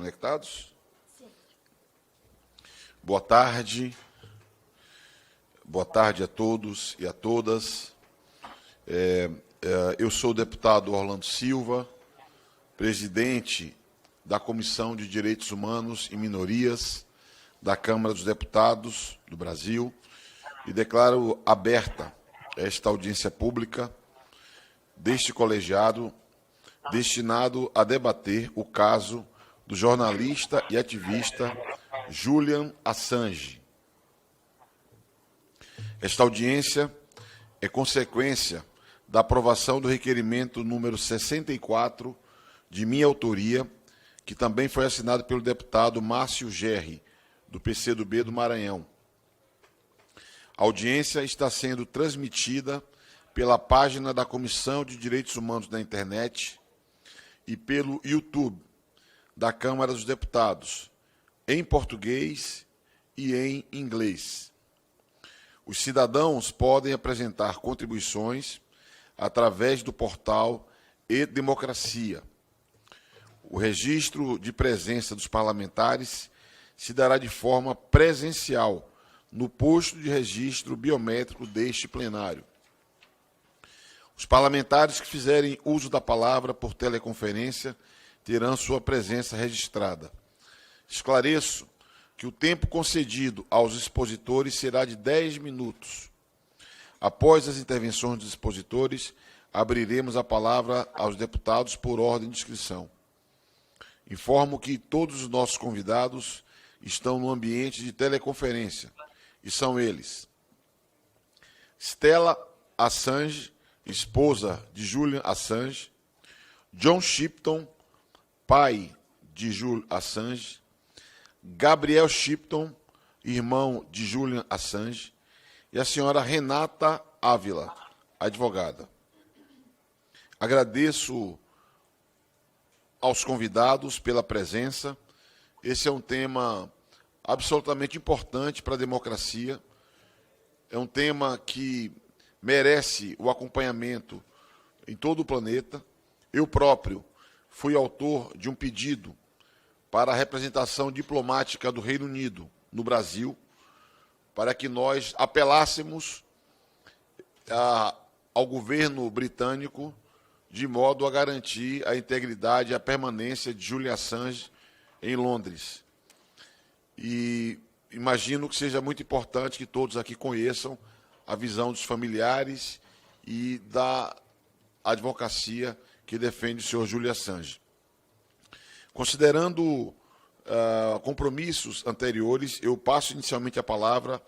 conectados? Sim. Boa tarde. Boa tarde a todos e a todas. Eu sou o deputado Orlando Silva, presidente da Comissão de Direitos Humanos e Minorias da Câmara dos Deputados do Brasil e declaro aberta esta audiência pública deste colegiado destinado a debater o caso do jornalista e ativista Julian Assange. Esta audiência é consequência da aprovação do requerimento número 64, de minha autoria, que também foi assinado pelo deputado Márcio Gerri, do PCdoB do Maranhão. A audiência está sendo transmitida pela página da Comissão de Direitos Humanos na internet e pelo YouTube da Câmara dos Deputados, em português e em inglês. Os cidadãos podem apresentar contribuições através do portal e-Democracia. O registro de presença dos parlamentares se dará de forma presencial no posto de registro biométrico deste plenário. Os parlamentares que fizerem uso da palavra por teleconferência terão sua presença registrada. Esclareço que o tempo concedido aos expositores será de 10 minutos. Após as intervenções dos expositores, abriremos a palavra aos deputados por ordem de inscrição. Informo que todos os nossos convidados estão no ambiente de teleconferência, e são eles: Stella Assange, esposa de Julian Assange; John Shipton, pai de Julian Assange; Gabriel Shipton, irmão de Julian Assange; e a senhora Renata Ávila, advogada. Agradeço aos convidados pela presença. Esse é um tema absolutamente importante para a democracia. É um tema que merece o acompanhamento em todo o planeta. Eu próprio fui autor de um pedido para a representação diplomática do Reino Unido no Brasil, para que nós apelássemos ao governo britânico de modo a garantir a integridade e a permanência de Julian Assange em Londres. E imagino que seja muito importante que todos aqui conheçam a visão dos familiares e da advocacia que defende o senhor Julian Assange. Considerando compromissos anteriores, eu passo inicialmente a palavra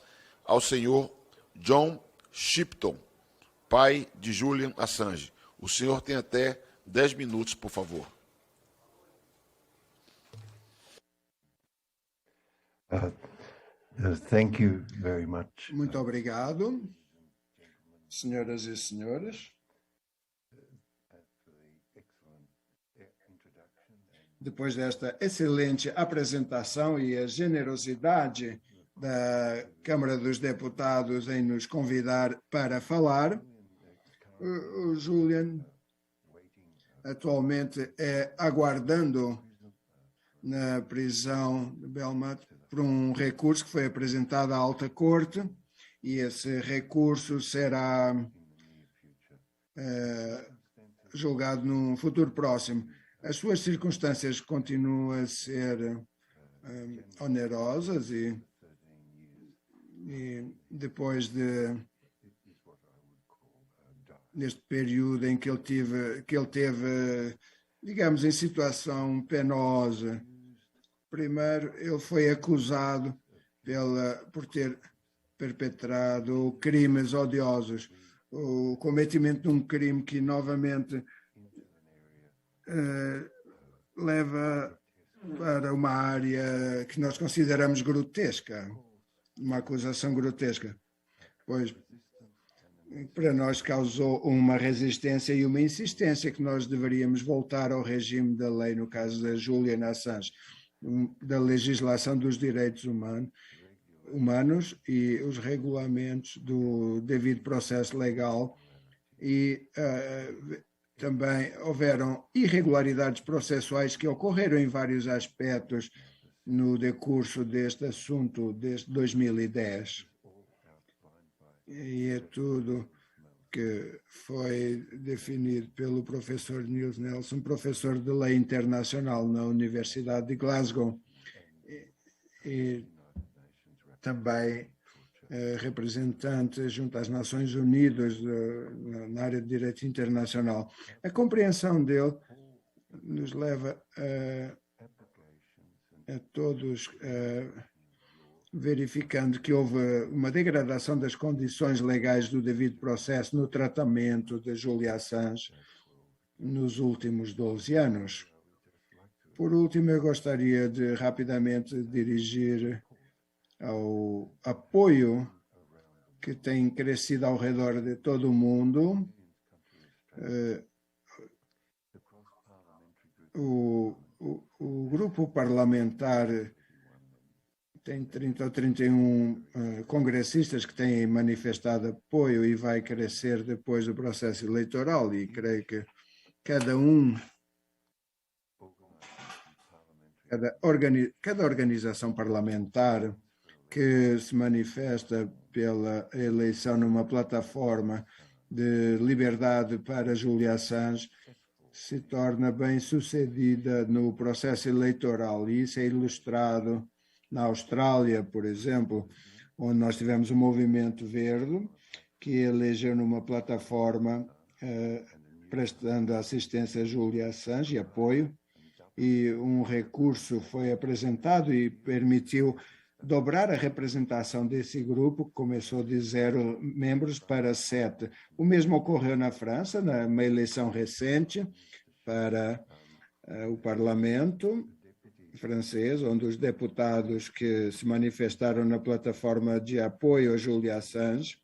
ao senhor John Shipton, pai de Julian Assange. O senhor tem até 10 minutos, por favor. Thank you very much. Muito obrigado, senhoras e senhores. Depois desta excelente apresentação e a generosidade da Câmara dos Deputados em nos convidar para falar, o Julian atualmente é aguardando na prisão de Belmarsh por um recurso que foi apresentado à Alta Corte, e esse recurso será julgado num futuro próximo. As suas circunstâncias continuam a ser onerosas e depois neste período em que ele teve, digamos, em situação penosa. Primeiro, ele foi acusado por ter perpetrado crimes odiosos, o cometimento de um crime que novamente leva para uma área que nós consideramos grotesca, uma acusação grotesca, pois para nós causou uma resistência e uma insistência que nós deveríamos voltar ao regime da lei, no caso da Julian Assange, da legislação dos direitos humanos e os regulamentos do devido processo legal, e também houveram irregularidades processuais que ocorreram em vários aspectos no decurso deste assunto desde 2010. E é tudo que foi definido pelo professor Niels Nelson, professor de lei internacional na Universidade de Glasgow, e também representante junto às Nações Unidas na área de direito internacional. A compreensão dele nos leva a todos verificando que houve uma degradação das condições legais do devido processo no tratamento de Julian Assange nos últimos 12 anos. Por último, eu gostaria de rapidamente dirigir ao apoio que tem crescido ao redor de todo o mundo. O grupo parlamentar tem 30 ou 31 congressistas que têm manifestado apoio e vai crescer depois do processo eleitoral, e creio que cada organização parlamentar que se manifesta pela eleição numa plataforma de liberdade para Julian Assange se torna bem-sucedida no processo eleitoral, e isso é ilustrado na Austrália, por exemplo, onde nós tivemos um movimento verde que elegeu numa plataforma prestando assistência a Julian Assange e apoio, e um recurso foi apresentado e permitiu dobrar a representação desse grupo, que começou de 0 membros para 7. O mesmo ocorreu na França, numa eleição recente para o parlamento francês, onde os deputados que se manifestaram na plataforma de apoio a Julian Assange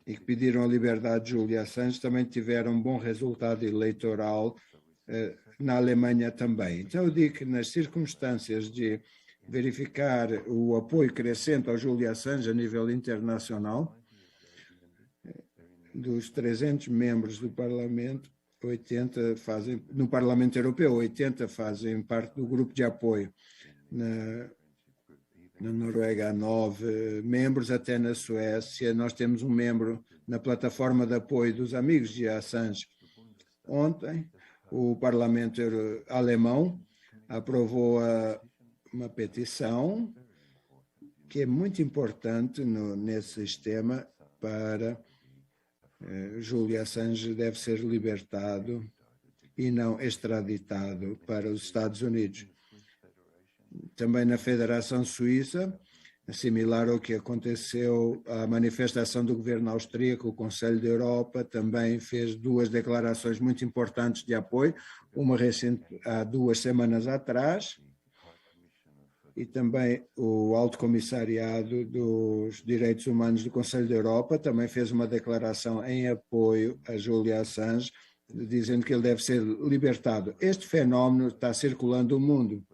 e que pediram a liberdade de Julian Assange também tiveram um bom resultado eleitoral na Alemanha também. Então eu digo que nas circunstâncias de verificar o apoio crescente ao Julian Assange a nível internacional, dos 300 membros do Parlamento, 80 fazem, no Parlamento Europeu, 80 fazem parte do grupo de apoio. Na Noruega há 9 membros, até na Suécia nós temos um membro na plataforma de apoio dos amigos de Assange. Ontem, o Parlamento alemão aprovou uma petição que é muito importante nesse sistema para Julian Assange deve ser libertado e não extraditado para os Estados Unidos. Também na Federação Suíça, similar ao que aconteceu, a manifestação do governo austríaco, o Conselho da Europa também fez 2 declarações muito importantes de apoio, uma recente há 2 semanas atrás, e também o Alto Comissariado dos Direitos Humanos do Conselho da Europa também fez uma declaração em apoio a Julian Assange, dizendo que ele deve ser libertado. Este fenómeno está circulando o mundo.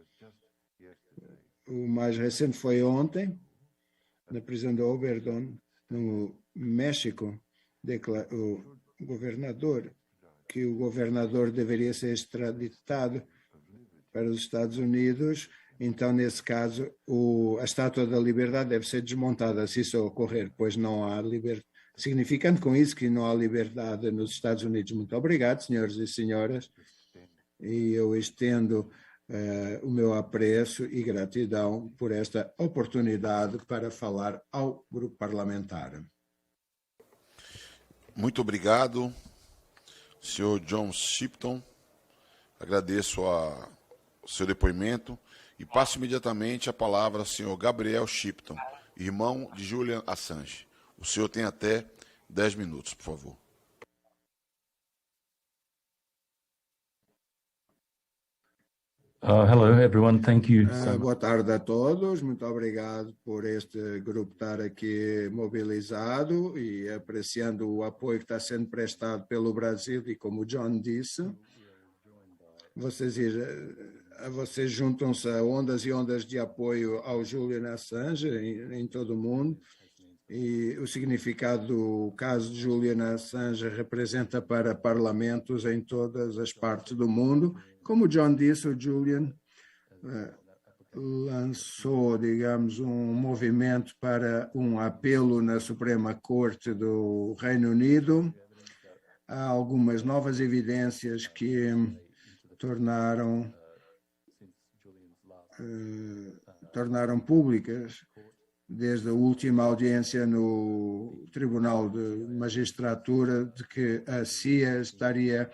O mais recente foi ontem, na prisão de Oberdon, no México, o governador deveria ser extraditado para os Estados Unidos. Então, nesse caso, a Estátua da Liberdade deve ser desmontada se isso ocorrer, pois não há liberdade, significando com isso que não há liberdade nos Estados Unidos. Muito obrigado, senhores e senhoras, e eu estendo o meu apreço e gratidão por esta oportunidade para falar ao grupo parlamentar. Muito obrigado, senhor John Shipton. Agradeço o seu depoimento. E passo imediatamente a palavra ao senhor Gabriel Shipton, irmão de Julian Assange. O senhor tem até 10 minutos, por favor. Hello, everyone. Thank you. Boa tarde a todos. Muito obrigado por este grupo estar aqui mobilizado e apreciando o apoio que está sendo prestado pelo Brasil. E como o John disse, vocês juntam-se a ondas e ondas de apoio ao Julian Assange em todo o mundo, e o significado do caso de Julian Assange representa para parlamentos em todas as partes do mundo. Como o John disse, o Julian lançou, digamos, um movimento para um apelo na Suprema Corte do Reino Unido. Há algumas novas evidências que tornaram públicas desde a última audiência no Tribunal de Magistratura de que a CIA estaria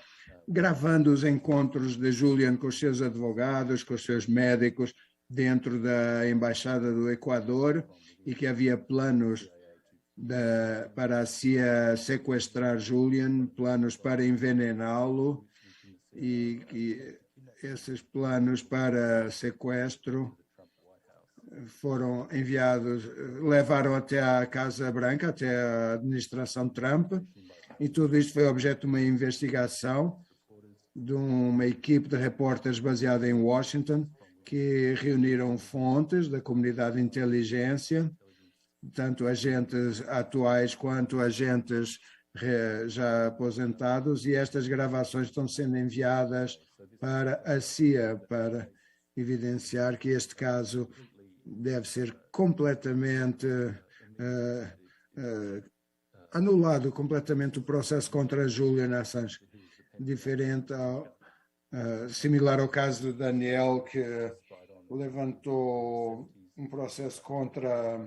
gravando os encontros de Julian com os seus advogados, com os seus médicos dentro da Embaixada do Equador e que havia planos para a CIA sequestrar Julian, planos para envenená-lo e que esses planos para sequestro foram enviados, levaram até à Casa Branca, até a administração Trump, e tudo isto foi objeto de uma investigação de uma equipe de repórteres baseada em Washington, que reuniram fontes da comunidade de inteligência, tanto agentes atuais quanto agentes já aposentados, e estas gravações estão sendo enviadas para a CIA para evidenciar que este caso deve ser completamente anulado, completamente o processo contra Julian Assange, diferente similar ao caso de Daniel, que levantou um processo contra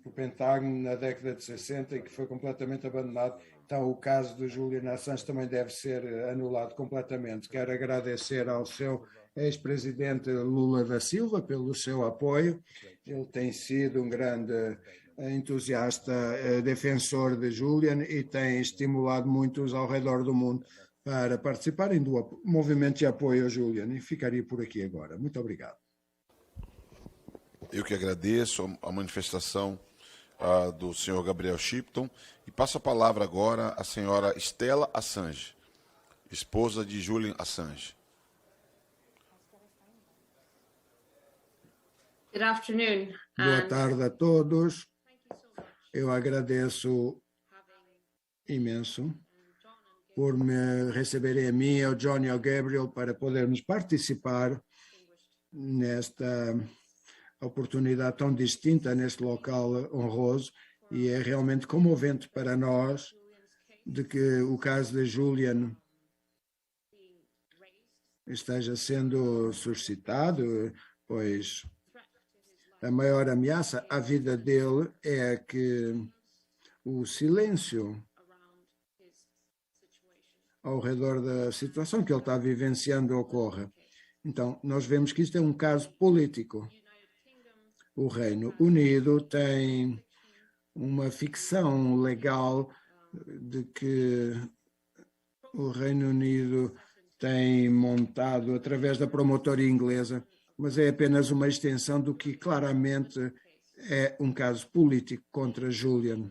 o Pentágono na década de 60 e que foi completamente abandonado. Então, o caso do Julian Assange também deve ser anulado completamente. Quero agradecer ao seu ex-presidente Lula da Silva pelo seu apoio. Ele tem sido um grande entusiasta, defensor de Julian e tem estimulado muitos ao redor do mundo para participarem do movimento de apoio a Julian. E ficaria por aqui agora. Muito obrigado. Eu que agradeço a manifestação do senhor Gabriel Shipton e passo a palavra agora à senhora Stella Assange, esposa de Julian Assange. Good afternoon. Boa tarde a todos. Eu agradeço imenso por me receberem a mim, ao John e ao Gabriel para podermos participar nesta oportunidade tão distinta, neste local honroso, e é realmente comovente para nós de que o caso de Julian esteja sendo suscitado, pois a maior ameaça à vida dele é que o silêncio ao redor da situação que ele está vivenciando ocorra. Então, nós vemos que isto é um caso político. O Reino Unido tem uma ficção legal de que o Reino Unido tem montado através da promotoria inglesa, mas é apenas uma extensão do que claramente é um caso político contra Julian,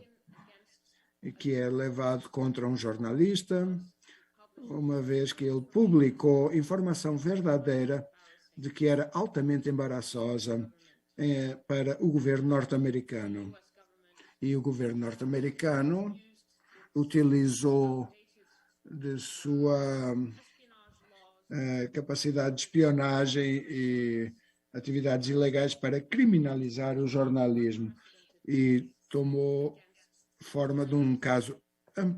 que é levado contra um jornalista, uma vez que ele publicou informação verdadeira de que era altamente embaraçosa para o governo norte-americano. E o governo norte-americano utilizou de sua capacidade de espionagem e atividades ilegais para criminalizar o jornalismo e tomou forma de um caso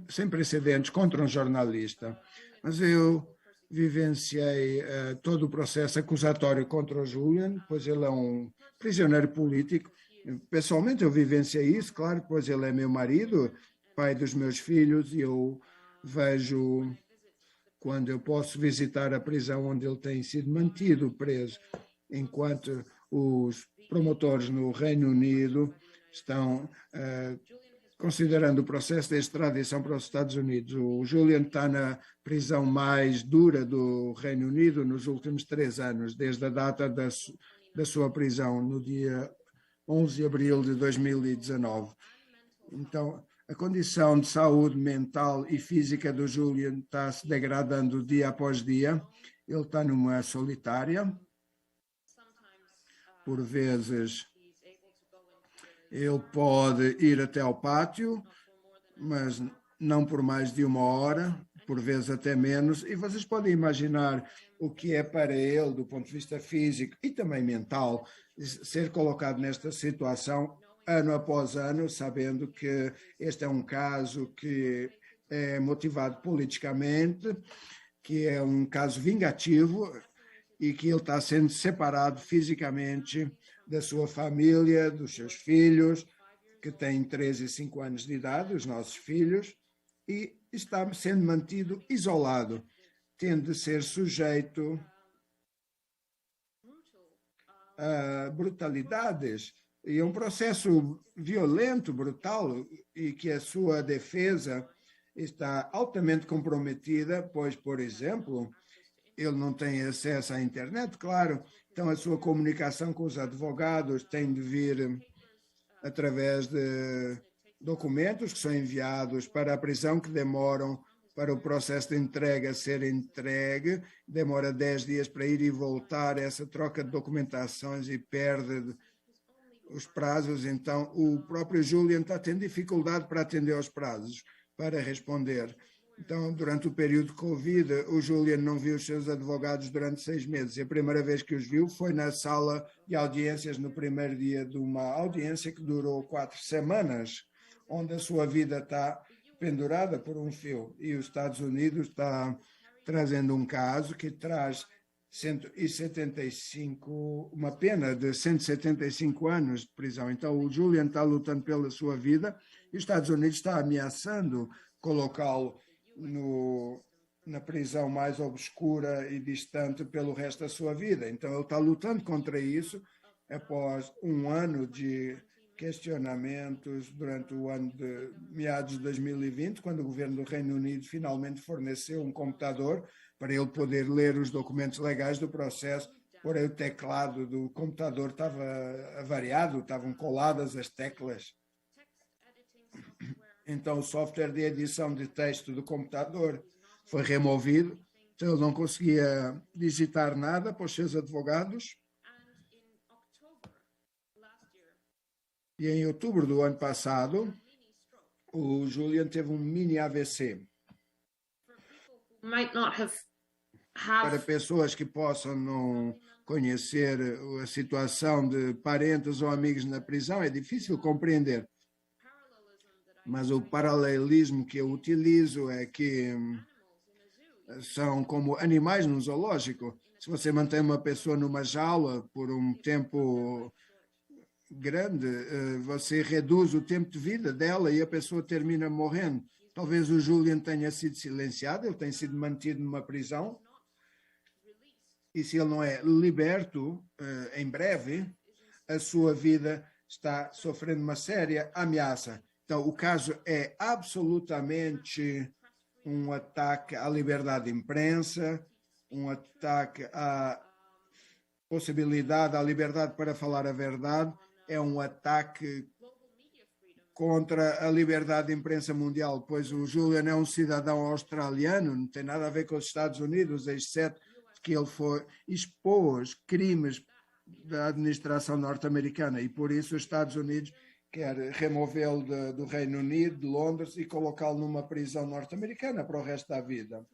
sem precedentes contra um jornalista. Mas eu vivenciei todo o processo acusatório contra o Julian, pois ele é um prisioneiro político. Pessoalmente eu vivenciei isso, claro, pois ele é meu marido, pai dos meus filhos, e eu vejo quando eu posso visitar a prisão onde ele tem sido mantido preso, enquanto os promotores no Reino Unido estão considerando o processo de extradição para os Estados Unidos. O Julian está na prisão mais dura do Reino Unido nos últimos 3 anos, desde a data da sua prisão, no dia 11 de abril de 2019. Então, a condição de saúde mental e física do Julian está se degradando dia após dia. Ele está numa solitária. Por vezes, Ele pode ir até ao pátio, mas não por mais de 1 hora, por vezes até menos, e vocês podem imaginar o que é para ele, do ponto de vista físico e também mental, ser colocado nesta situação ano após ano, sabendo que este é um caso que é motivado politicamente, que é um caso vingativo e que ele está sendo separado fisicamente da sua família, dos seus filhos, que têm 13 e 5 anos de idade, os nossos filhos, e está sendo mantido isolado, tendo de ser sujeito a brutalidades. E é um processo violento, brutal, e que a sua defesa está altamente comprometida, pois, por exemplo, ele não tem acesso à internet, claro, então a sua comunicação com os advogados tem de vir através de documentos que são enviados para a prisão, que demoram para o processo de entrega ser entregue, demora 10 dias para ir e voltar, essa troca de documentações e perde os prazos, então o próprio Julian está tendo dificuldade para atender aos prazos, para responder. Então, durante o período de Covid, o Julian não viu os seus advogados durante 6 meses. E a primeira vez que os viu foi na sala de audiências, no primeiro dia de uma audiência que durou 4 semanas, onde a sua vida está pendurada por um fio. E os Estados Unidos está trazendo um caso que traz 175, uma pena de 175 anos de prisão. Então, o Julian está lutando pela sua vida e os Estados Unidos está ameaçando colocá-lo na prisão mais obscura e distante pelo resto da sua vida. Então, ele está lutando contra isso após um ano de questionamentos durante o ano de meados de 2020, quando o governo do Reino Unido finalmente forneceu um computador para ele poder ler os documentos legais do processo, porém o teclado do computador estava avariado, estavam coladas as teclas. Então o software de edição de texto do computador foi removido, então ele não conseguia digitar nada para os seus advogados. E em outubro do ano passado, o Julian teve um mini AVC. Para pessoas que possam não conhecer a situação de parentes ou amigos na prisão, é difícil compreender. Mas o paralelismo que eu utilizo é que são como animais num zoológico. Se você mantém uma pessoa numa jaula por um tempo grande, você reduz o tempo de vida dela e a pessoa termina morrendo. Talvez o Julian tenha sido silenciado, ele tem sido mantido numa prisão, e se ele não é liberto em breve, a sua vida está sofrendo uma séria ameaça. Então, o caso é absolutamente um ataque à liberdade de imprensa, um ataque à possibilidade, à liberdade para falar a verdade, é um ataque contra a liberdade de imprensa mundial, pois o Julian é um cidadão australiano, não tem nada a ver com os Estados Unidos, exceto que ele expôs crimes da administração norte-americana e por isso os Estados Unidos quer removê-lo do Reino Unido, de Londres, e colocá-lo numa prisão norte-americana para o resto da vida.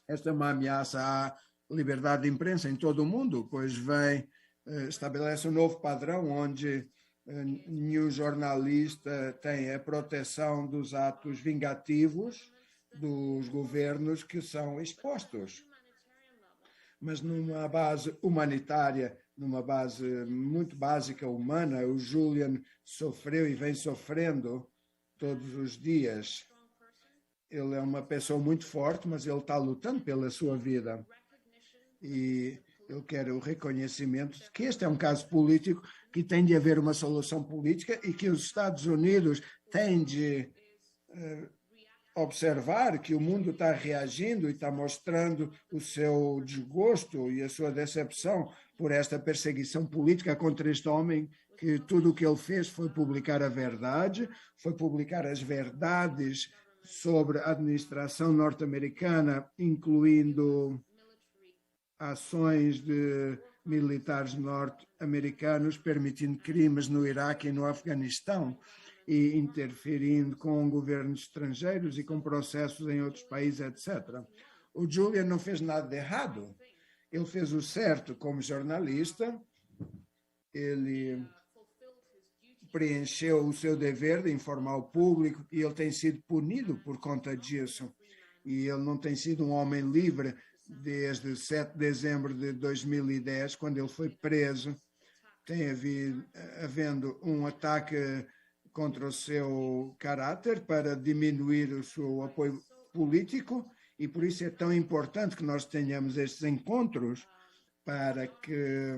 Esta é uma ameaça à liberdade de imprensa em todo o mundo, pois estabelece um novo padrão onde nenhum jornalista tem a proteção dos atos vingativos dos governos que são expostos. Mas numa base humanitária, numa base muito básica, humana, o Julian sofreu e vem sofrendo todos os dias. Ele é uma pessoa muito forte, mas ele está lutando pela sua vida. E eu quero o reconhecimento de que este é um caso político, que tem de haver uma solução política e que os Estados Unidos têm de observar que o mundo está reagindo e está mostrando o seu desgosto e a sua decepção por esta perseguição política contra este homem, que tudo o que ele fez foi publicar a verdade, foi publicar as verdades sobre a administração norte-americana, incluindo ações de militares norte-americanos, permitindo crimes no Iraque e no Afeganistão e interferindo com governos estrangeiros e com processos em outros países, etc. O Julian não fez nada de errado. Ele fez o certo como jornalista, ele preencheu o seu dever de informar o público e ele tem sido punido por conta disso. E ele não tem sido um homem livre desde 7 de dezembro de 2010, quando ele foi preso. Tem havendo um ataque contra o seu caráter para diminuir o seu apoio político, e por isso é tão importante que nós tenhamos estes encontros para que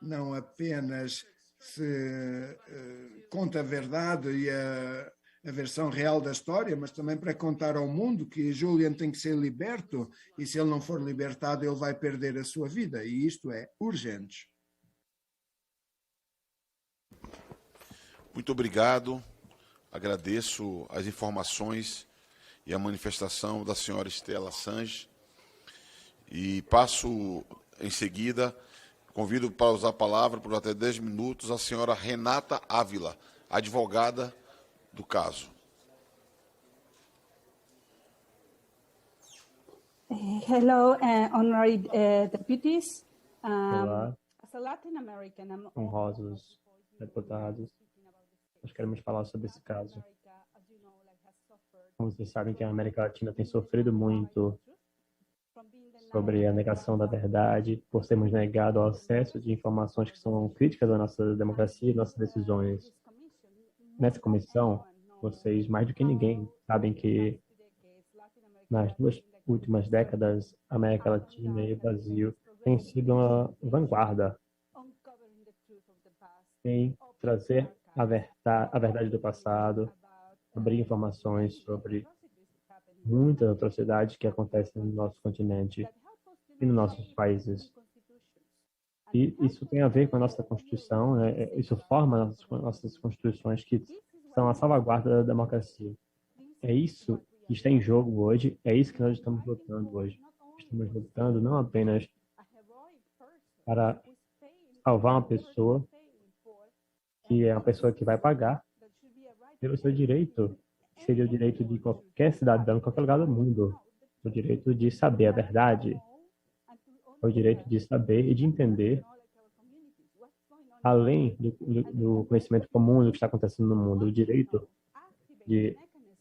não apenas se conte a verdade e a versão real da história, mas também para contar ao mundo que Julian tem que ser liberto, e se ele não for libertado, ele vai perder a sua vida, e isto é urgente. Muito obrigado. Agradeço as informações e a manifestação da senhora Stella Assange. E passo em seguida, convido para usar a palavra por até 10 minutos a senhora Renata Ávila, advogada do caso. Hello, honorary deputies. Olá, As a Latin American, I'm honrosos deputados. Nós queremos falar sobre esse caso. Como vocês sabem que a América Latina tem sofrido muito sobre a negação da verdade, por sermos negados ao acesso de informações que são críticas à nossa democracia e nossas decisões. Nessa comissão, vocês, mais do que ninguém, sabem que nas 2 últimas décadas, a América Latina e o Brasil têm sido uma vanguarda em trazer a verdade do passado, abrir informações sobre muitas atrocidades que acontecem no nosso continente e nos nossos países. E isso tem a ver com a nossa Constituição, né? Isso forma as nossas Constituições, que são a salvaguarda da democracia. É isso que está em jogo hoje, é isso que nós estamos lutando hoje. Estamos lutando não apenas para salvar uma pessoa, que é uma pessoa que vai pagar pelo seu direito, que seria o direito de qualquer cidadão, em qualquer lugar do mundo, o direito de saber a verdade, o direito de saber e de entender, além do conhecimento comum do que está acontecendo no mundo, o direito de,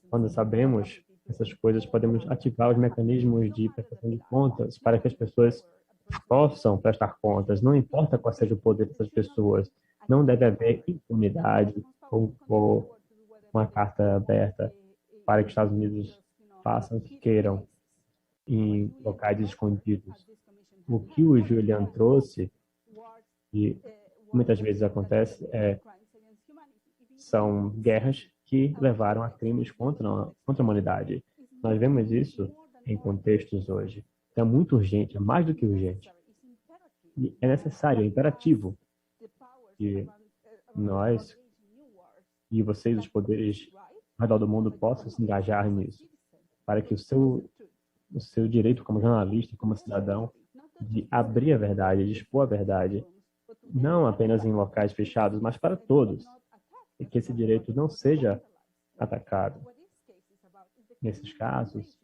quando sabemos essas coisas, podemos ativar os mecanismos de prestação de contas para que as pessoas possam prestar contas, não importa qual seja o poder dessas pessoas. Não deve haver impunidade ou uma carta aberta para que os Estados Unidos façam o que queiram em locais escondidos. O que o Julian trouxe, e muitas vezes acontece, são guerras que levaram a crimes contra a humanidade. Nós vemos isso em contextos hoje. Então, é muito urgente, é mais do que urgente. E é necessário, é imperativo que nós e vocês, os poderes ao redor do mundo, possam se engajar nisso, para que o seu direito como jornalista, como cidadão, de abrir a verdade, de expor a verdade, não apenas em locais fechados, mas para todos, e que esse direito não seja atacado. Nesses casos,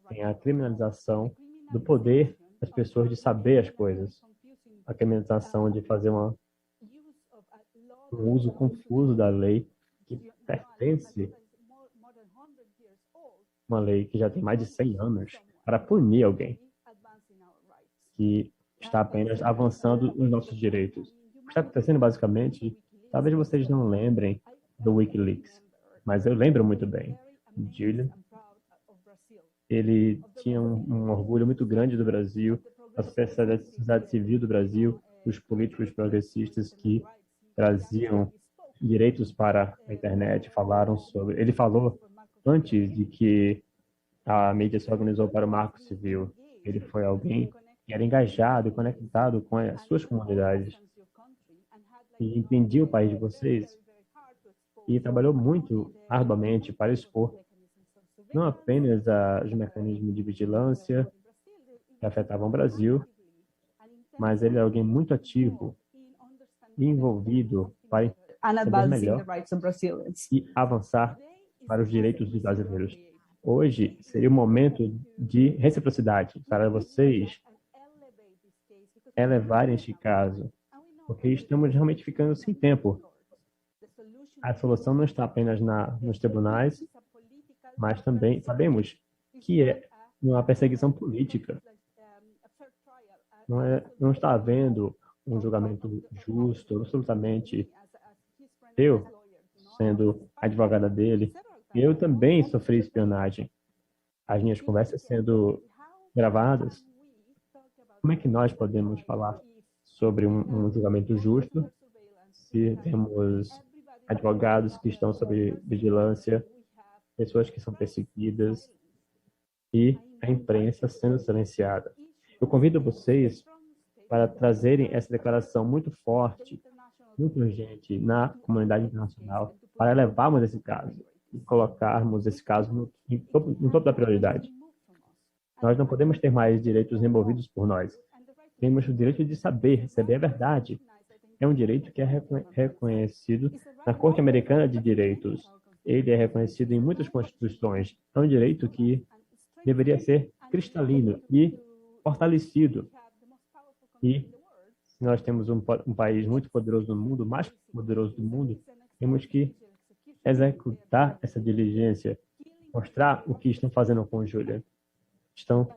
tem a criminalização do poder das pessoas de saber as coisas, a criminalização de fazer um uso confuso da lei que pertence, uma lei que já tem mais de 100 anos, para punir alguém que está apenas avançando nos nossos direitos. O que está acontecendo, basicamente, talvez vocês não lembrem do Wikileaks, mas eu lembro muito bem. Julian, ele tinha um orgulho muito grande do Brasil, da sociedade civil do Brasil, dos políticos progressistas que traziam direitos para a internet, falaram sobre... Ele falou antes de que a mídia se organizou para o Marco Civil. Ele foi alguém que era engajado e conectado com as suas comunidades e entendia o país de vocês e trabalhou muito arduamente para expor não apenas os mecanismos de vigilância que afetavam o Brasil, mas ele é alguém muito ativo e envolvido para and entender advancing melhor the rights of Brazilians. e avançar para os direitos dos brasileiros. Hoje seria o momento de reciprocidade para vocês elevarem este caso, porque estamos realmente ficando sem tempo. A solução não está apenas nos tribunais, mas também sabemos que é uma perseguição política. Não está havendo um julgamento justo, absolutamente. Eu, sendo advogada dele, eu também sofri espionagem. As minhas conversas sendo gravadas. Como é que nós podemos falar sobre um julgamento justo se temos advogados que estão sob vigilância, pessoas que são perseguidas e a imprensa sendo silenciada? Eu convido vocês para trazerem essa declaração muito forte, muito urgente na comunidade internacional para elevarmos esse caso e colocarmos esse caso no topo da prioridade. Nós não podemos ter mais direitos removidos por nós. Temos o direito de saber, receber a verdade. É um direito que é reconhecido na Corte Americana de Direitos. Ele é reconhecido em muitas constituições. É um direito que deveria ser cristalino e fortalecido. E se nós temos um país muito poderoso no mundo, mais poderoso do mundo, temos que executar essa diligência, mostrar o que estão fazendo com o Julian. Estão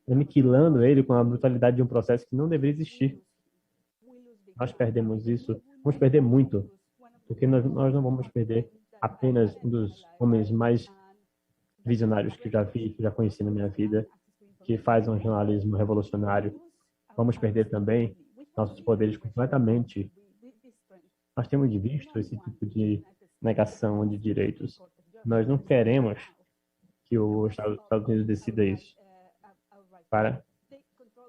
aniquilando ele com a brutalidade de um processo que não deveria existir. Nós perdemos isso, vamos perder muito, porque nós não vamos perder apenas um dos homens mais visionários que eu já vi, que eu já conheci na minha vida, que faz um jornalismo revolucionário. Vamos perder também nossos poderes completamente. Nós temos visto esse tipo de negação de direitos. Nós não queremos que os Estados Unidos decida isso para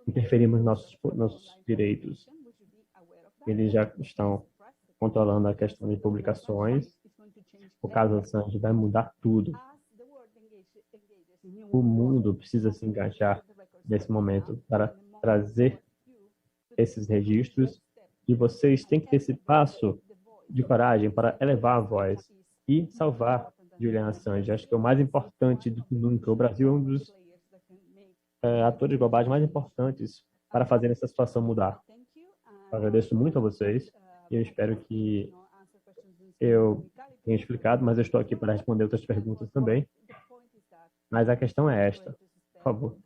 interferirmos nossos direitos. Eles já estão controlando a questão de publicações. O caso Assange vai mudar tudo. O mundo precisa se engajar nesse momento para trazer esses registros e vocês têm que ter esse passo de coragem para elevar a voz e salvar Julian Assange. Acho que é o mais importante do que nunca. O Brasil é um dos atores globais mais importantes para fazer essa situação mudar. Eu agradeço muito a vocês e eu espero que eu tenha explicado, mas eu estou aqui para responder outras perguntas também. Mas a questão é esta. Por favor,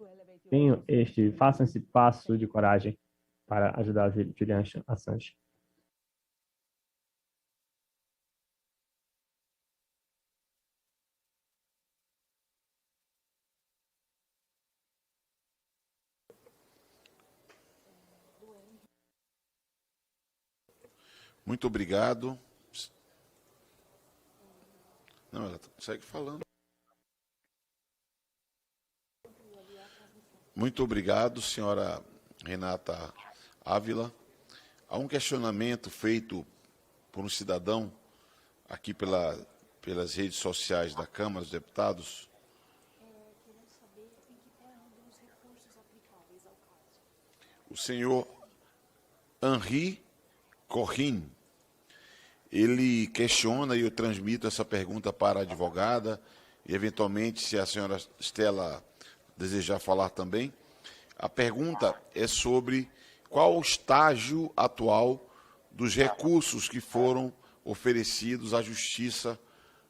façam esse passo de coragem para ajudar Julian Assange. Muito obrigado. Não, ela segue falando. Muito obrigado, senhora Renata Ávila. Há um questionamento feito por um cidadão aqui pelas redes sociais da Câmara dos Deputados. O senhor Henri Corrin, ele questiona e eu transmito essa pergunta para a advogada e, eventualmente, se a senhora Stella desejar falar também. A pergunta é sobre qual o estágio atual dos recursos que foram oferecidos à Justiça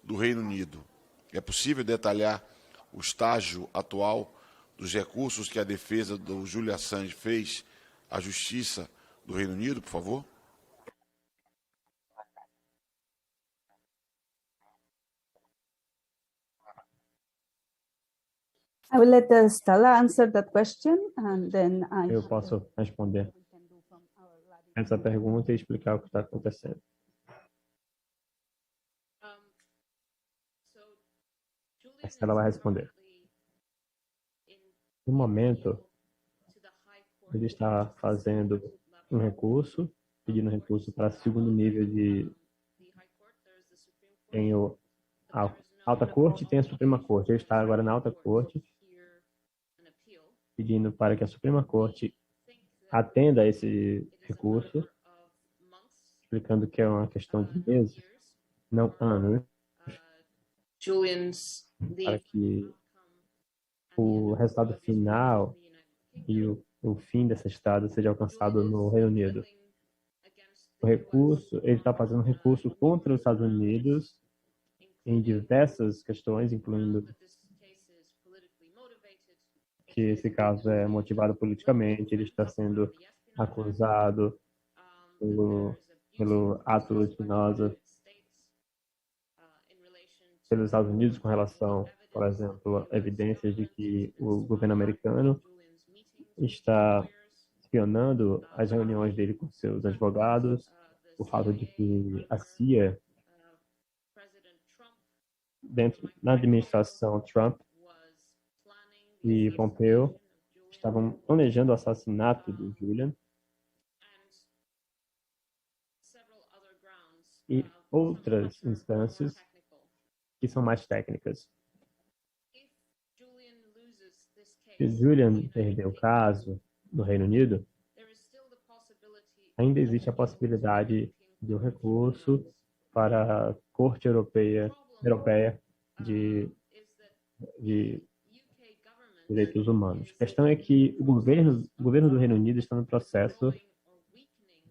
do Reino Unido. É possível detalhar o estágio atual dos recursos que a defesa do Julian Assange fez à Justiça do Reino Unido, por favor? I will let Stella answer that question, and then Eu posso responder essa pergunta e explicar o que está acontecendo. A Stella vai responder. No momento, ele está fazendo um recurso, pedindo um recurso para segundo nível tem a Alta Corte e tem a Suprema Corte. Ele está agora na Alta Corte, pedindo para que a Suprema Corte atenda a esse recurso, explicando que é uma questão de meses, não anos, para que o resultado final e o fim dessa estrada seja alcançado no Reino Unido. O recurso, ele está fazendo um recurso contra os Estados Unidos em diversas questões, incluindo que esse caso é motivado politicamente, ele está sendo acusado pelo ato criminoso pelos Estados Unidos com relação, por exemplo, a evidências de que o governo americano está espionando as reuniões dele com seus advogados, o fato de que a CIA, na administração Trump e Pompeo, estavam planejando o assassinato do Julian, e outras instâncias que são mais técnicas. Se Julian perder o caso no Reino Unido, ainda existe a possibilidade de um recurso para a Corte Europeia de Direitos Humanos. A questão é que o governo do Reino Unido está no processo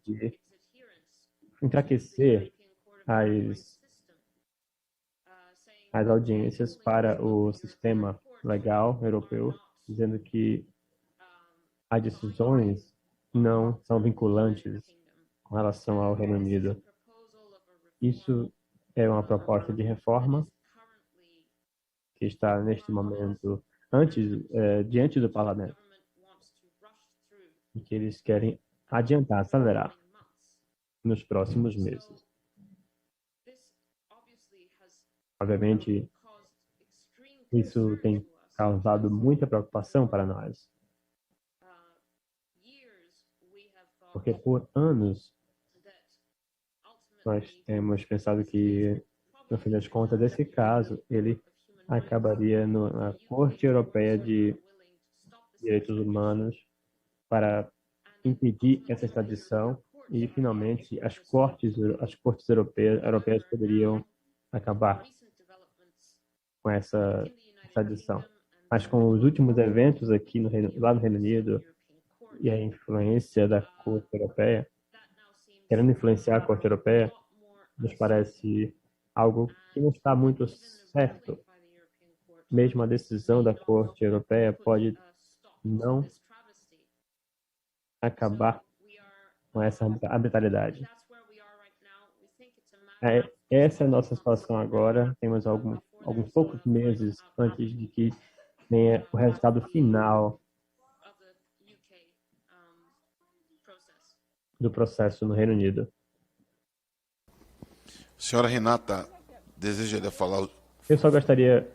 de enfraquecer as audiências para o sistema legal europeu, dizendo que as decisões não são vinculantes com relação ao Reino Unido. Isso é uma proposta de reforma que está, neste momento, diante do parlamento, e que eles querem adiantar, acelerar nos próximos meses. Obviamente, isso tem causado muita preocupação para nós, porque por anos nós temos pensado que, no fim das contas, esse caso, ele acabaria na Corte Europeia de Direitos Humanos para impedir essa extradição e, finalmente, as cortes europeias poderiam acabar com essa extradição. Mas com os últimos eventos aqui lá no Reino Unido e a influência da Corte Europeia, querendo influenciar a Corte Europeia, nos parece algo que não está muito certo. Mesmo a decisão da Corte Europeia pode não acabar com essa arbitrariedade. Essa é a nossa situação agora. Temos alguns poucos meses antes de que venha o resultado final do processo no Reino Unido. Senhora Renata, desejaria falar? Eu só gostaria,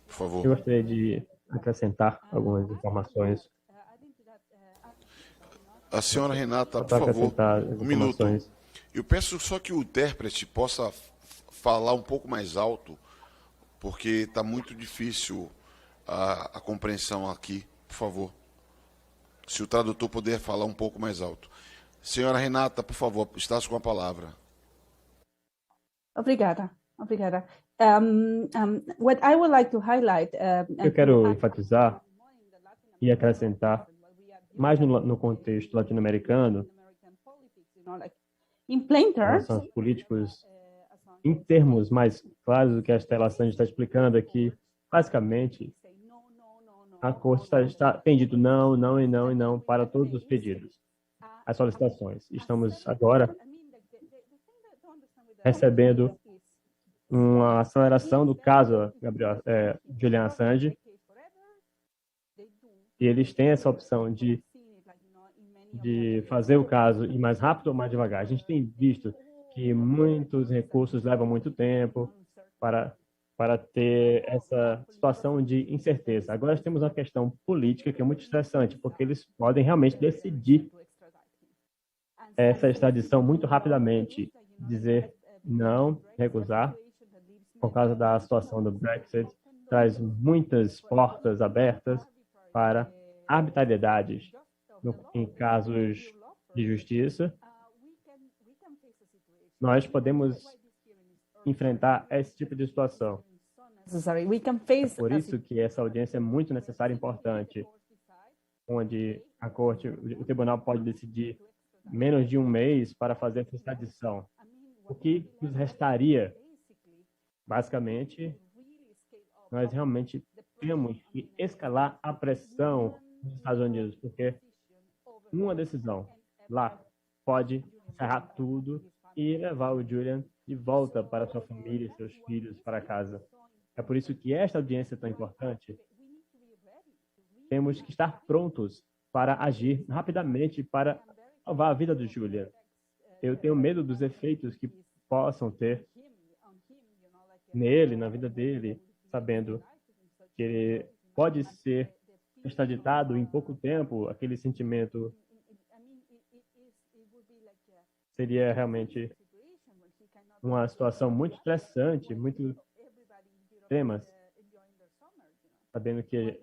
por favor. Eu gostaria de acrescentar algumas informações. A senhora Renata, por favor, um minuto. Eu peço só que o intérprete possa falar um pouco mais alto, porque está muito difícil a compreensão aqui, por favor. Se o tradutor puder falar um pouco mais alto. Senhora Renata, por favor, estás com a palavra. Obrigada. What I would like to highlight, eu quero enfatizar e acrescentar, mais no contexto latino-americano, in plain terms, relações políticos, em termos mais claros do que a Stella Sanji está explicando aqui, basicamente, a Corte tem dito não, não e não e não para todos os pedidos, as solicitações. Estamos agora recebendo uma aceleração do caso Julian Assange, e eles têm essa opção de fazer o caso ir mais rápido ou mais devagar. A gente tem visto que muitos recursos levam muito tempo para ter essa situação de incerteza. Agora nós temos uma questão política que é muito estressante, porque eles podem realmente decidir essa extradição muito rapidamente, dizer não, recusar, por causa da situação do Brexit, traz muitas portas abertas para arbitrariedades em casos de justiça, nós podemos enfrentar esse tipo de situação. Por isso que essa audiência é muito necessária e importante, onde a corte, o tribunal pode decidir menos de um mês para fazer essa extradição. O que nos restaria, basicamente, nós realmente temos que escalar a pressão dos Estados Unidos, porque uma decisão lá pode encerrar tudo e levar o Julian de volta para sua família e seus filhos para casa. É por isso que esta audiência é tão importante. Temos que estar prontos para agir rapidamente para salvar a vida do Julian. Eu tenho medo dos efeitos que possam ter nele, na vida dele, sabendo que ele pode ser extraditado em pouco tempo. Aquele sentimento seria realmente uma situação muito estressante, muito extrema, sabendo que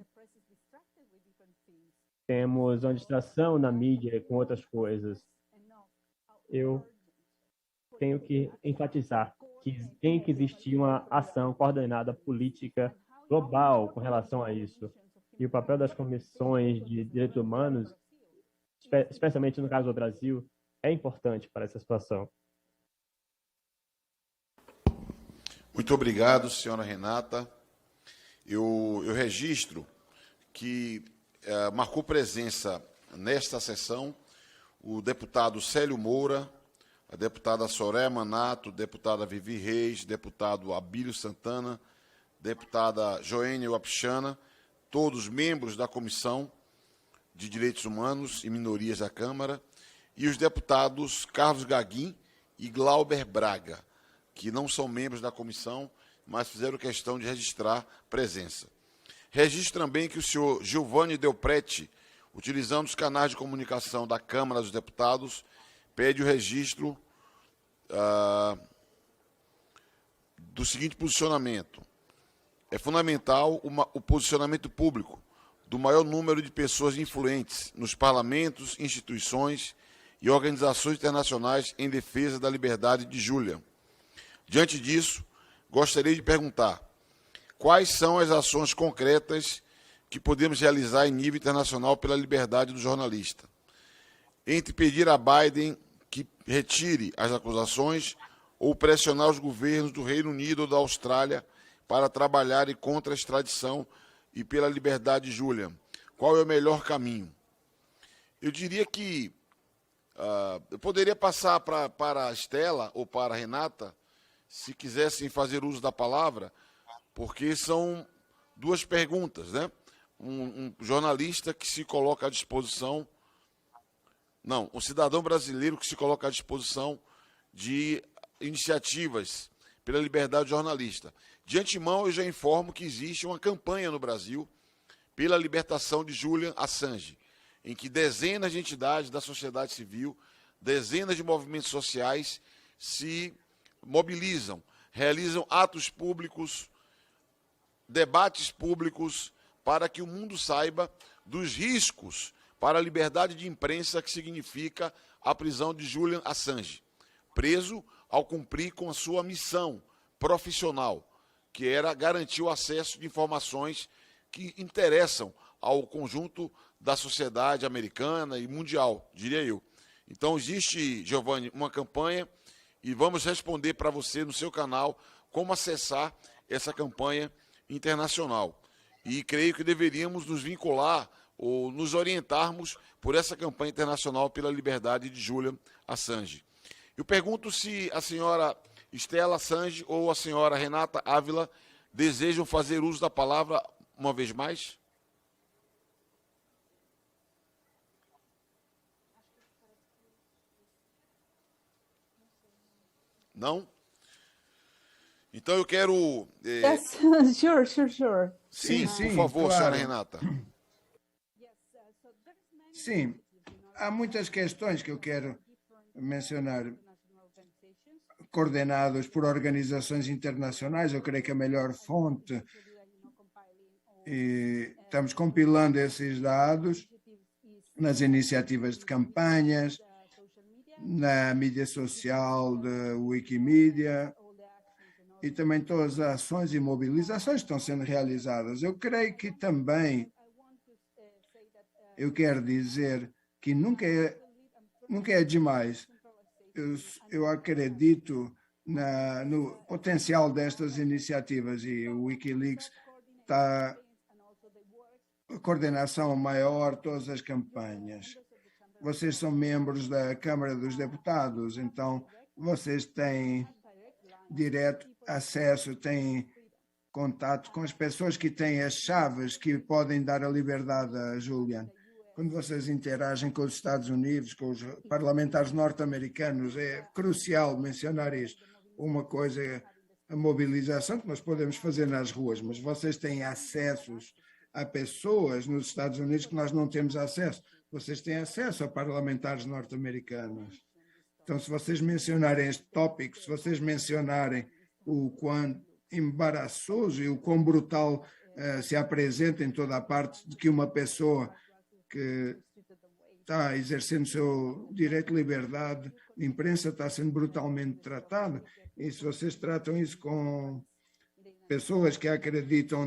temos uma distração na mídia com outras coisas. Eu tenho que enfatizar que tem que existir uma ação coordenada política global com relação a isso. E o papel das comissões de direitos humanos, especialmente no caso do Brasil, é importante para essa situação. Muito obrigado, senhora Renata. Eu registro que marcou presença nesta sessão o deputado Célio Moura, a deputada Soraya Manato, deputada Vivi Reis, deputado Abílio Santana, deputada Joênia Wapichana, todos membros da Comissão de Direitos Humanos e Minorias da Câmara, e os deputados Carlos Gaguin e Glauber Braga, que não são membros da comissão, mas fizeram questão de registrar presença. Registro também que o senhor Giovanni Delprete, utilizando os canais de comunicação da Câmara dos Deputados, pede o registro do seguinte posicionamento. É fundamental o posicionamento público do maior número de pessoas influentes nos parlamentos, instituições e organizações internacionais em defesa da liberdade de Julian. Diante disso, gostaria de perguntar quais são as ações concretas que podemos realizar em nível internacional pela liberdade do jornalista. Entre pedir a Biden que retire as acusações ou pressionar os governos do Reino Unido ou da Austrália para trabalharem contra a extradição e pela liberdade de Julian. Qual é o melhor caminho? Eu diria que eu poderia passar para a Estela ou para a Renata, se quisessem fazer uso da palavra, porque são duas perguntas, né? Um jornalista que se coloca à disposição, um cidadão brasileiro que se coloca à disposição de iniciativas pela liberdade do jornalista. De antemão, eu já informo que existe uma campanha no Brasil pela libertação de Julian Assange, em que dezenas de entidades da sociedade civil, dezenas de movimentos sociais se mobilizam, realizam atos públicos, debates públicos, para que o mundo saiba dos riscos para a liberdade de imprensa que significa a prisão de Julian Assange, preso ao cumprir com a sua missão profissional, que era garantir o acesso de informações que interessam ao conjunto da sociedade americana e mundial, diria eu. Então, existe, Giovanni, uma campanha e vamos responder para você no seu canal como acessar essa campanha internacional. E creio que deveríamos nos vincular ou nos orientarmos por essa campanha internacional pela liberdade de Julian Assange. Eu pergunto se a senhora Estela Assange ou a senhora Renata Ávila desejam fazer uso da palavra uma vez mais? Não? Então eu quero... Yes, sure. Sim, Sim, por favor, claro. senhora Renata. Sim, há muitas questões que eu quero mencionar, coordenados por organizações internacionais. Eu creio que a melhor fonte, e estamos compilando esses dados, nas iniciativas de campanhas, na mídia social da Wikimedia e também todas as ações e mobilizações que estão sendo realizadas. Eu creio que também, eu quero dizer que nunca é demais. Eu acredito no potencial destas iniciativas e o Wikileaks está a coordenação maior, todas as campanhas. Vocês são membros da Câmara dos Deputados, então vocês têm direto acesso, têm contato com as pessoas que têm as chaves que podem dar a liberdade a Julian. Quando vocês interagem com os Estados Unidos, com os parlamentares norte-americanos, é crucial mencionar isto. Uma coisa é a mobilização que nós podemos fazer nas ruas, mas vocês têm acessos a pessoas nos Estados Unidos que nós não temos acesso. Vocês têm acesso a parlamentares norte-americanos. Então, se vocês mencionarem este tópico, se vocês mencionarem o quão embaraçoso e o quão brutal se apresenta em toda a parte de que uma pessoa que está exercendo o seu direito de liberdade de imprensa está sendo brutalmente tratada, e se vocês tratam isso com pessoas que acreditam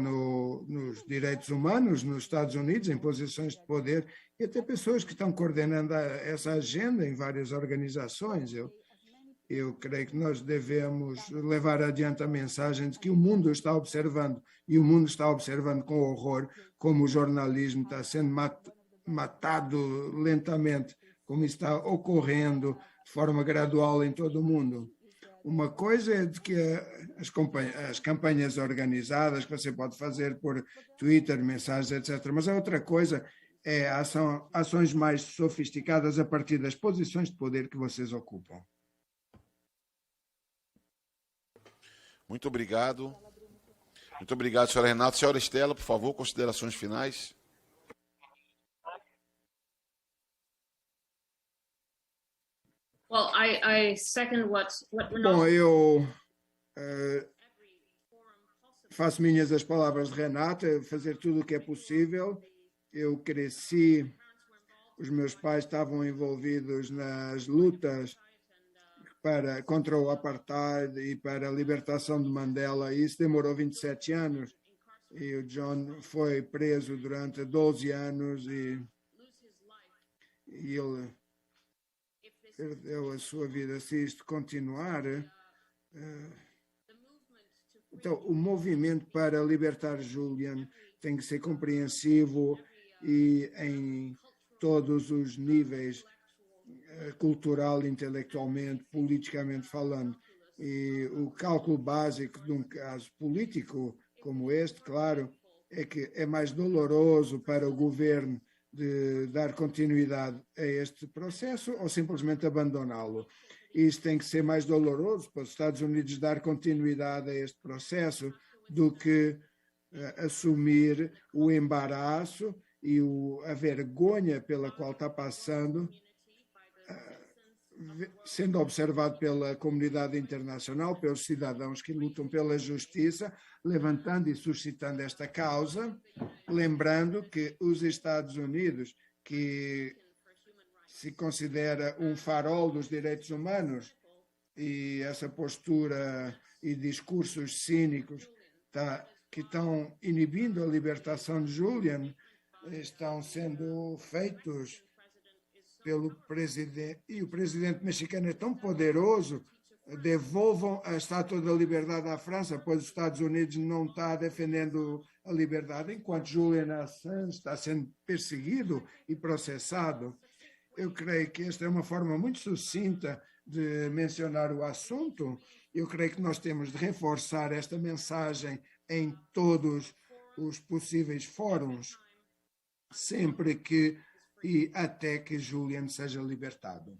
nos direitos humanos nos Estados Unidos, em posições de poder, e até pessoas que estão coordenando essa agenda em várias organizações. Eu creio que nós devemos levar adiante a mensagem de que o mundo está observando, e o mundo está observando com horror como o jornalismo está sendo matado lentamente, como está ocorrendo de forma gradual em todo o mundo. Uma coisa é de que as campanhas organizadas que você pode fazer por Twitter, mensagens, etc. Mas a outra coisa é ações mais sofisticadas a partir das posições de poder que vocês ocupam. Muito obrigado. Muito obrigado, senhora Renata. Senhora Estela, por favor, considerações finais. Well, I second what Bom, eu faço minhas as palavras de Renata, fazer tudo o que é possível. Eu cresci, os meus pais estavam envolvidos nas lutas contra o apartheid e para a libertação de Mandela, e isso demorou 27 anos. E o John foi preso durante 12 anos e ele perdeu a sua vida. Se isto continuar, então o movimento para libertar Julian tem que ser compreensivo e em todos os níveis, cultural, intelectualmente, politicamente falando. E o cálculo básico de um caso político como este, claro, é que é mais doloroso para o governo de dar continuidade a este processo ou simplesmente abandoná-lo. Isso tem que ser mais doloroso para os Estados Unidos dar continuidade a este processo do que assumir o embaraço e a vergonha pela qual está passando, sendo observado pela comunidade internacional, pelos cidadãos que lutam pela justiça, levantando e suscitando esta causa, lembrando que os Estados Unidos, que se considera um farol dos direitos humanos, e essa postura e discursos cínicos que estão inibindo a libertação de Julian, estão sendo feitos pelo presidente, e o presidente mexicano é tão poderoso, devolvam a Estátua da Liberdade à França, pois os Estados Unidos não está defendendo a liberdade, enquanto Julian Assange está sendo perseguido e processado. Eu creio que esta é uma forma muito sucinta de mencionar o assunto. Eu creio que nós temos de reforçar esta mensagem em todos os possíveis fóruns, sempre que e até que Julian seja libertado.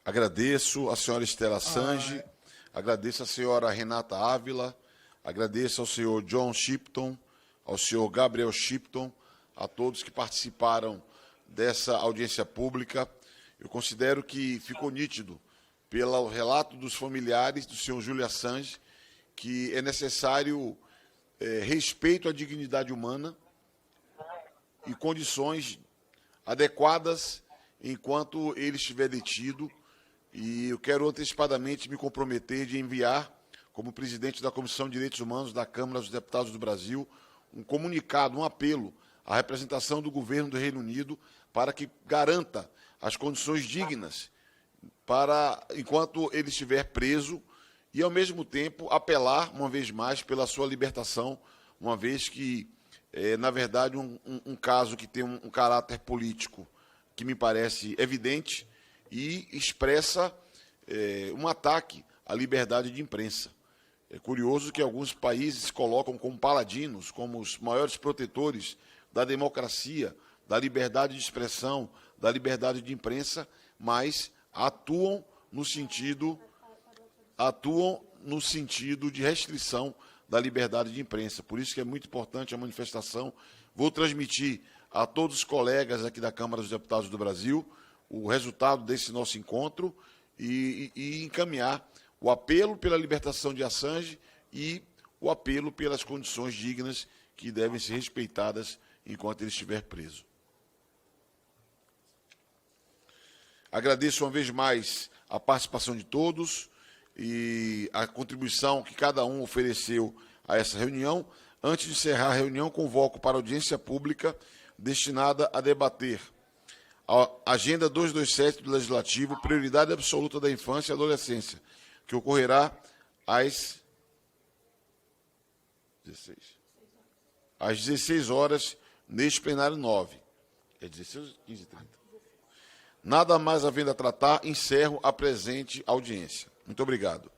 Agradeço a senhora Estela Sange, agradeço a senhora Renata Ávila, agradeço ao senhor John Shipton, ao senhor Gabriel Shipton, a todos que participaram dessa audiência pública. Eu considero que ficou nítido, pelo relato dos familiares do senhor Julian Assange, que é necessário respeito à dignidade humana e condições adequadas enquanto ele estiver detido, e eu quero antecipadamente me comprometer de enviar, como presidente da Comissão de Direitos Humanos da Câmara dos Deputados do Brasil, um comunicado, um apelo à representação do governo do Reino Unido para que garanta as condições dignas para enquanto ele estiver preso e, ao mesmo tempo, apelar, uma vez mais, pela sua libertação, uma vez que, na verdade, um caso que tem um caráter político que me parece evidente e expressa um ataque à liberdade de imprensa. É curioso que alguns países se colocam como paladinos, como os maiores protetores da democracia, da liberdade de expressão, da liberdade de imprensa, mas atuam no sentido de restrição da liberdade de imprensa. Por isso que é muito importante a manifestação. Vou transmitir a todos os colegas aqui da Câmara dos Deputados do Brasil o resultado desse nosso encontro e encaminhar o apelo pela libertação de Assange e o apelo pelas condições dignas que devem ser respeitadas enquanto ele estiver preso. Agradeço uma vez mais a participação de todos e a contribuição que cada um ofereceu a essa reunião. Antes de encerrar a reunião, convoco para audiência pública destinada a debater a Agenda 227 do Legislativo, Prioridade Absoluta da Infância e Adolescência, que ocorrerá às 16 horas, neste plenário 9. É 16 ou 15h30? Nada mais havendo a tratar, encerro a presente audiência. Muito obrigado.